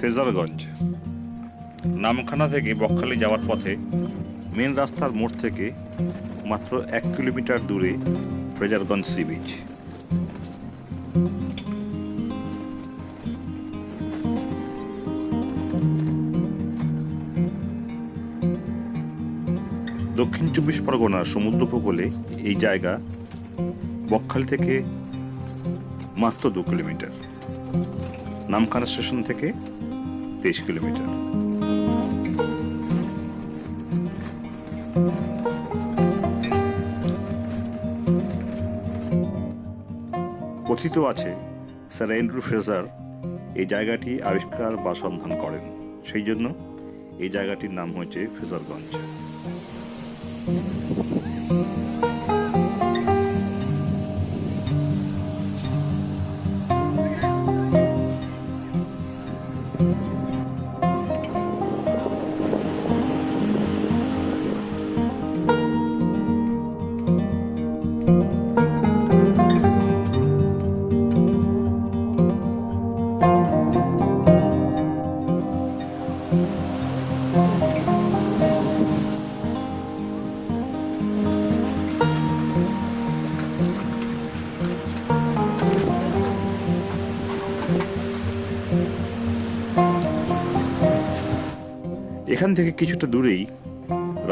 ফ্রেজারগঞ্জ নামখানা থেকে বকখালি যাওয়ার পথে মেন রাস্তার মোড় থেকে মাত্র 1 কিলোমিটার দূরে ফ্রেজারগঞ্জ সি বিচ। দক্ষিণ 24 পরগনার সমুদ্র উপকূলে এই জায়গা বকখালি থেকে মাত্র 2 কিলোমিটার, নামখানা স্টেশন থেকে 23 কিলোমিটার। কথিত আছে স্যার অ্যান্ড্রু ফ্রেজার এই জায়গাটি আবিষ্কার বা সন্ধান করেন, সেই জন্য এই জায়গাটির নাম হয়েছে ফ্রেজারগঞ্জ। এখান থেকে কিছুটা দূরেই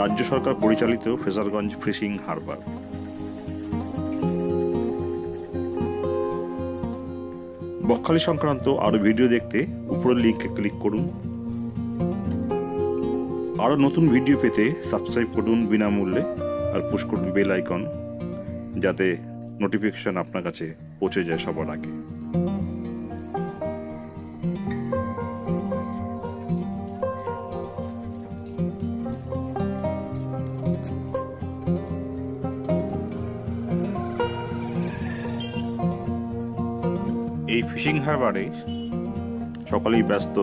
রাজ্য সরকার পরিচালিত ফ্রেসারগঞ্জ ফিশিং হারবার। বকখালি সংক্রান্ত আরো ভিডিও দেখতে উপরের লিঙ্কে ক্লিক করুন। আরো নতুন ভিডিও পেতে সাবস্ক্রাইব করুন বিনামূল্যে, আর পুশ করুন বেল আইকন, যাতে নোটিফিকেশন আপনার কাছে পৌঁছে যায় সবার আগে। এই ফিশিং হারবারে সকলেই ব্যস্ত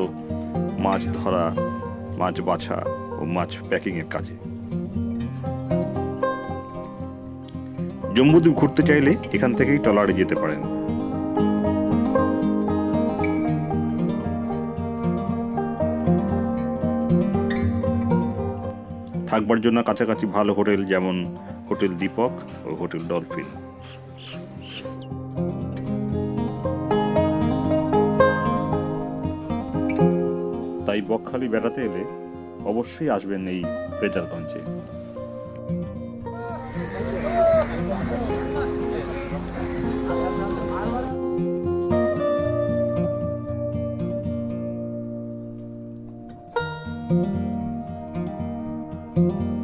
মাছ ধরা, মাছ বাছা ও মাছ প্যাকিং এর কাজে। জম্বুদ্বীপ ঘুরতে চাইলে এখান থেকেই ট্রলারে যেতে পারেন। থাকবার জন্য কাছাকাছি ভালো হোটেল, যেমন হোটেল দীপক ও হোটেল ডলফিন। তাই বকখালি বেড়াতে এলে অবশ্যই আসবেন এই ফ্রেজারগঞ্জে। Thank you.